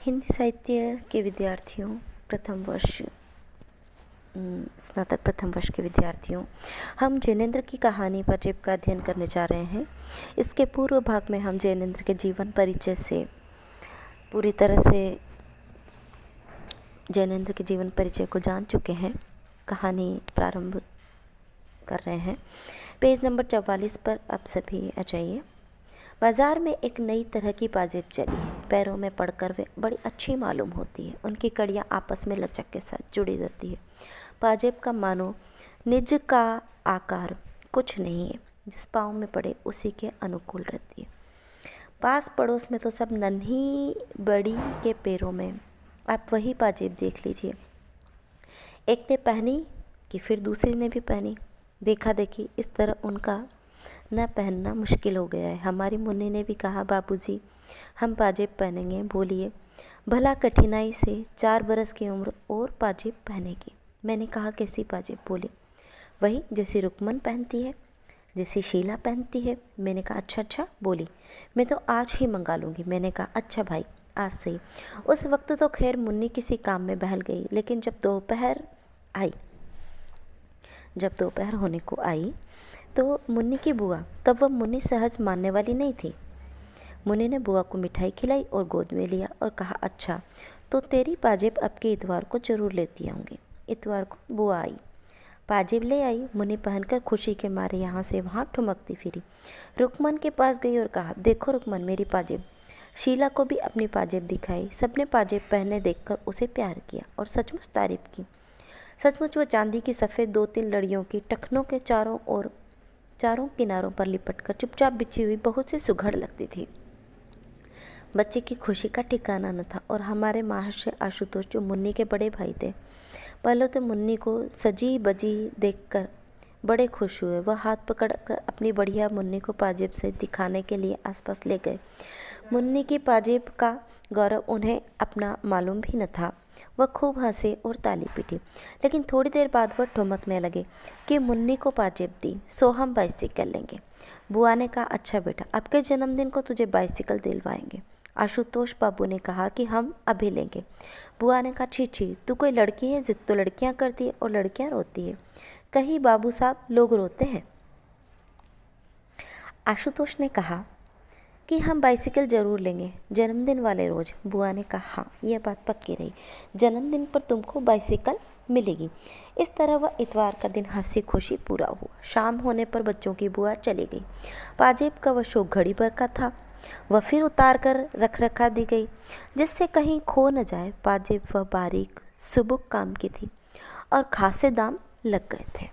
हिंदी साहित्य के विद्यार्थियों, प्रथम वर्ष स्नातक प्रथम वर्ष के विद्यार्थियों, हम जैनेंद्र की कहानी पाजेब का अध्ययन करने जा रहे हैं। इसके पूर्व भाग में हम जैनेंद्र के जीवन परिचय से पूरी तरह से जैनेंद्र के जीवन परिचय को जान चुके हैं। कहानी प्रारंभ कर रहे हैं। पेज नंबर 44 पर आप सभी आ जाइए। बाज़ार में एक नई तरह की पाजेब चली है। पैरों में पड़कर वे बड़ी अच्छी मालूम होती है। उनकी कड़ियाँ आपस में लचक के साथ जुड़ी रहती है। पाजेब का मानो निज का आकार कुछ नहीं है, जिस पाँव में पड़े उसी के अनुकूल रहती है। पास पड़ोस में तो सब नन्ही बड़ी के पैरों में आप वही पाजेब देख लीजिए। एक ने पहनी कि फिर दूसरी ने भी पहनी। देखा देखी इस तरह उनका न पहनना मुश्किल हो गया है। हमारी मुन्नी ने भी कहा, बाबूजी हम पाजेब पहनेंगे। बोलिए, भला कठिनाई से 4 बरस की उम्र और पाजेब पहनेगी। मैंने कहा, कैसी पाजेब? बोली, वही जैसी रुकमन पहनती है, जैसी शीला पहनती है। मैंने कहा, अच्छा। बोली, मैं तो आज ही मंगा लूँगी। मैंने कहा, अच्छा भाई, आज से ही। उस वक्त तो खैर मुन्नी किसी काम में बहल गई, लेकिन जब दोपहर होने को आई तो मुन्नी की बुआ, तब वह मुन्नी सहज मानने वाली नहीं थी। मुन्नी ने बुआ को मिठाई खिलाई और गोद में लिया और कहा, अच्छा तो तेरी पाजेब अब के इतवार को जरूर लेती आऊँगी। इतवार को बुआ आई, पाजेब ले आई। मुन्नी पहनकर खुशी के मारे यहाँ से वहाँ ठुमकती फिरी। रुकमन के पास गई और कहा, देखो रुकमन, मेरी पाजेब। शीला को भी अपनी पाजेब दिखाई। सबने पाजेब पहने देखकर उसे प्यार किया और सचमुच तारीफ की। सचमुच वह चांदी की सफ़ेद 2-3 लड़ियों की टखनों के चारों किनारों पर लिपटकर चुपचाप बिछी हुई बहुत सी सुघड़ लगती थी। बच्चे की खुशी का ठिकाना न था। और हमारे महाशय आशुतोष, जो मुन्नी के बड़े भाई थे, पहले तो मुन्नी को सजी बजी देखकर बड़े खुश हुए। वह हाथ पकड़कर अपनी बढ़िया मुन्नी को पाजेब से दिखाने के लिए आसपास ले गए। मुन्नी की पाजेब का गौरव उन्हें अपना मालूम भी न था। वह खूब हंसे और ताली पीटी, लेकिन थोड़ी देर बाद वह ठुमकने लगे कि मुन्नी को पाजेब दी सो हम बाइसिकल लेंगे। बुआ ने कहा, अच्छा बेटा, आपके जन्मदिन को तुझे बाइसिकल दिलवाएंगे। आशुतोष बाबू ने कहा कि हम अभी लेंगे। बुआ ने कहा, छी, तू कोई लड़की है? जिद तो लड़कियां करती है और लड़कियां रोती है। कहीं बाबू साहब, लोग रोते हैं। आशुतोष ने कहा कि हम बाइसिकल ज़रूर लेंगे जन्मदिन वाले रोज़। बुआ ने कहा, हाँ, यह बात पक्की रही, जन्मदिन पर तुमको बाइसिकल मिलेगी। इस तरह वह इतवार का दिन हंसी खुशी पूरा हुआ। शाम होने पर बच्चों की बुआ चली गई। पाजेब का वह शौक घड़ी भर का था। वह फिर उतार कर रखा दी गई, जिससे कहीं खो न जाए। पाजेब वह बारीक सुबुक काम की थी और खासे दाम लग गए थे।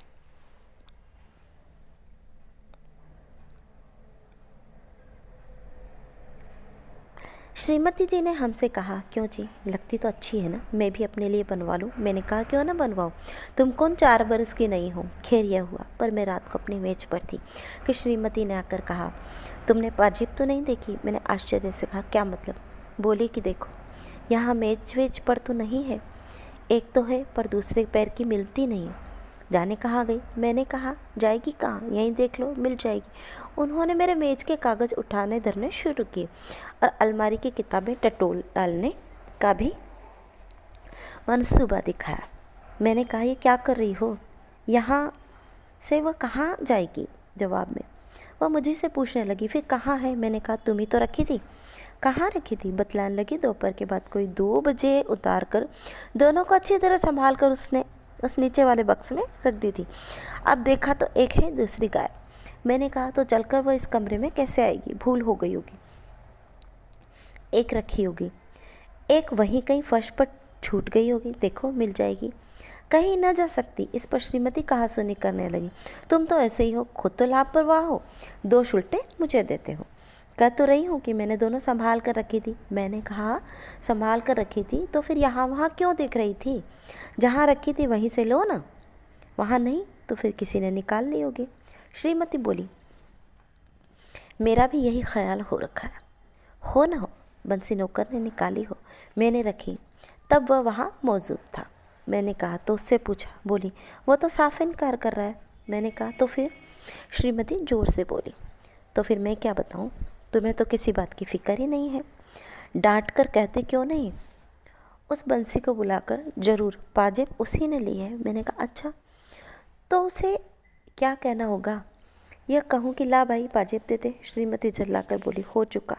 श्रीमती जी ने हमसे कहा, क्यों जी, लगती तो अच्छी है ना, मैं भी अपने लिए बनवा लूँ। मैंने कहा, क्यों ना बनवाओ, तुम कौन 4 बरस की नहीं हो। खैर यह हुआ, पर मैं रात को अपनी मेज पर थी कि श्रीमती ने आकर कहा, तुमने पाजेब तो नहीं देखी? मैंने आश्चर्य से कहा, क्या मतलब? बोली कि देखो, यहाँ मेज वेज पर तो नहीं है, एक तो है पर दूसरे पैर की मिलती नहीं। जाने कहाँ गई? मैंने कहा, जाएगी कहाँ, यहीं देख लो, मिल जाएगी। उन्होंने मेरे मेज के कागज़ उठाने धरने शुरू किए और अलमारी की किताबें टटोल डालने का भी मनसूबा दिखाया। मैंने कहा, ये क्या कर रही हो? यहाँ से वह कहाँ जाएगी? जवाब में वह मुझे से पूछने लगी, फिर कहाँ है? मैंने कहा, तुम ही तो रखी थी। कहाँ रखी थी? बतलाने लगी, दोपहर के बाद कोई 2 बजे उतार कर दोनों को अच्छी तरह संभाल कर उसने उस नीचे वाले बक्स में रख दी थी। अब देखा तो एक है, दूसरी गायब। मैंने कहा, तो चलकर वह इस कमरे में कैसे आएगी? भूल हो गई होगी, एक रखी होगी, एक वहीं कहीं फर्श पर छूट गई होगी, देखो मिल जाएगी। कहीं न जा सकती। इस पर श्रीमती कहासुनी करने लगी, तुम तो ऐसे ही हो, खुद तो लापरवाह हो, दोष उल्टे मुझे देते हो। कह तो रही हूँ कि मैंने दोनों संभाल कर रखी थी। मैंने कहा, संभाल कर रखी थी तो फिर यहाँ वहाँ क्यों देख रही थी? जहाँ रखी थी वहीं से लो ना। वहाँ नहीं तो फिर किसी ने निकाल ली होगी। श्रीमती बोली, मेरा भी यही ख्याल हो रखा है, हो न हो बंसी नौकर ने निकाली हो, मैंने रखी, तब वह वहाँ मौजूद था। मैंने कहा, तो उससे पूछा? बोली, वो तो साफ इनकार कर रहा है। मैंने कहा, तो फिर? श्रीमती जोर से बोली, तो फिर मैं क्या बताऊँ, तुम्हें तो किसी बात की फिक्र ही नहीं है। डांट कर कहते क्यों नहीं, उस बंसी को बुलाकर, जरूर पाजेब उसी ने ली है। मैंने कहा अच्छा, तो उसे क्या कहना होगा? यह कहूँ कि ला भाई पाजेब दे दे? श्रीमती झल्लाकर बोली, हो चुका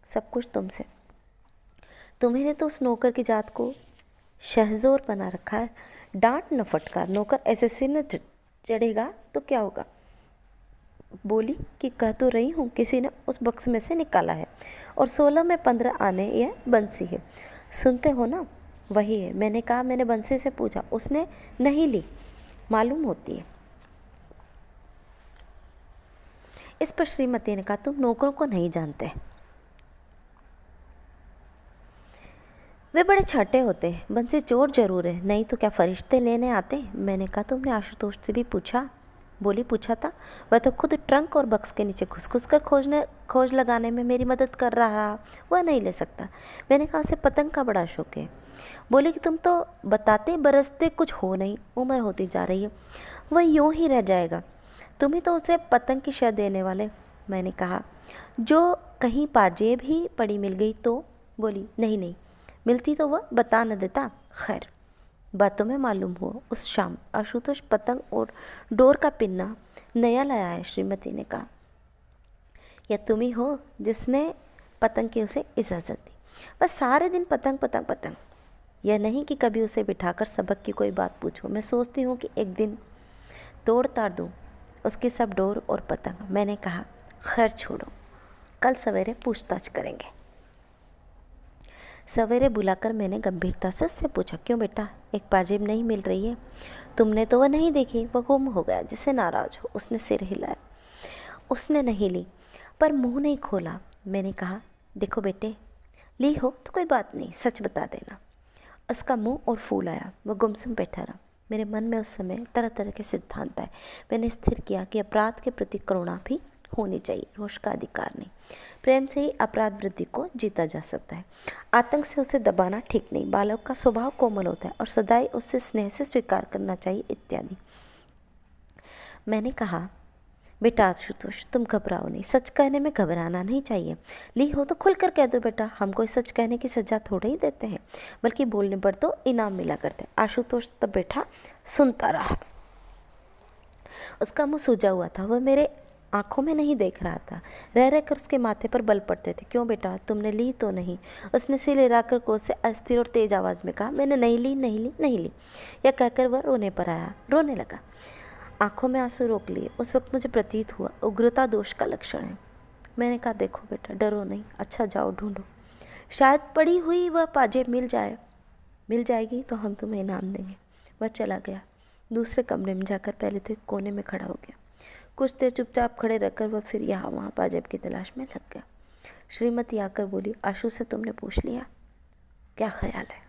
सब कुछ तुमसे। तुम्हें तो उस नौकर की जात को शहजोर बना रखा है। डांट न फटकार, नौकर ऐसे सिर न चढ़ेगा तो क्या होगा? बोली कि कह तो रही हूँ किसी ने उस बक्स में से निकाला है, और 16 में 15 आने यह बंसी है। सुनते हो ना, वही है। मैंने कहा, मैंने बंसी से पूछा, उसने नहीं ली, मालूम होती है। इस पर श्रीमती ने कहा, तुम नौकरों को नहीं जानते, वे बड़े छाटे होते हैं। बंसी चोर जरूर है, नहीं तो क्या फरिश्ते लेने आते? मैंने कहा, तुमने आशुतोष से भी पूछा? बोली, पूछा था, वह तो खुद ट्रंक और बक्स के नीचे घुस कर खोज लगाने में मेरी मदद कर रहा, वह नहीं ले सकता। मैंने कहा, उसे पतंग का बड़ा शौक है। बोली कि तुम तो बताते बरसते कुछ हो नहीं, उम्र होती जा रही है, वह यूं ही रह जाएगा, तुम्ही तो उसे पतंग की शय देने वाले। मैंने कहा, जो कहीं पाजेब ही पड़ी मिल गई तो? बोली, नहीं नहीं, मिलती तो वह बता न देता। खैर, बातों में मालूम हुआ उस शाम आशुतोष पतंग और डोर का पिन्ना नया लाया है। श्रीमती ने कहा, या तुम ही हो जिसने पतंग की उसे इजाज़त दी? बस सारे दिन पतंग पतंग पतंग, यह नहीं कि कभी उसे बिठाकर सबक की कोई बात पूछो। मैं सोचती हूँ कि एक दिन तोड़ ताड़ दूँ उसकी सब डोर और पतंग। मैंने कहा, खैर छोड़ो, कल सवेरे पूछताछ करेंगे। सवेरे बुलाकर मैंने गंभीरता से उससे पूछा, क्यों बेटा, एक पाजेब नहीं मिल रही है? तुमने तो वह नहीं देखी, वह गुम हो गया, जिससे नाराज हो। उसने सिर हिलाया। उसने नहीं ली, पर मुंह नहीं खोला। मैंने कहा, देखो बेटे, ली हो तो कोई बात नहीं, सच बता देना। उसका मुंह और फूल आया, वह गुमसुम बैठा रहा। मेरे मन में उस समय तरह तरह के सिद्धांत आए। मैंने स्थिर किया कि अपराध के प्रति करुणा भी होनी चाहिए, रोष का अधिकार नहीं। प्रेम से ही अपराध वृद्धि को जीता जा सकता है, आतंक से उसे दबाना ठीक नहीं। बालक का स्वभाव कोमल होता है और सदैव उससे स्नेह से स्वीकार करना चाहिए, इत्यादि। मैंने कहा, बेटा आशुतोष, तुम घबराओ नहीं, सच कहने में घबराना नहीं चाहिए। ली हो तो खुलकर कह दो बेटा, हम कोई सच कहने की सजा थोड़े ही देते हैं, बल्कि बोलने पर तो इनाम मिला करते हैं। आशुतोष तब बैठा सुनता रहा। उसका मुंह सूजा हुआ था, वह मेरे आंखों में नहीं देख रहा था। रह रहकर उसके माथे पर बल पड़ते थे। क्यों बेटा, तुमने ली तो नहीं? उसने सिर हिलाकर क्रोध से अस्थिर और तेज आवाज़ में कहा, मैंने नहीं ली, नहीं ली, नहीं ली। यह कहकर वह रोने पर आया, रोने लगा। आंखों में आंसू रोक लिए। उस वक्त मुझे प्रतीत हुआ उग्रता दोष का लक्षण है। मैंने कहा, देखो बेटा, डरो नहीं, अच्छा जाओ ढूंढो, शायद पड़ी हुई वह पाजेब मिल जाएगी तो हम तुम्हें इनाम देंगे। वह चला गया। दूसरे कमरे में जाकर पहले तो एक कोने में खड़ा हो गया। कुछ देर चुपचाप खड़े रहकर वह फिर यहाँ वहाँ पाजेब की तलाश में लग गया। श्रीमती आकर बोली, आशु से तुमने पूछ लिया? क्या ख्याल है?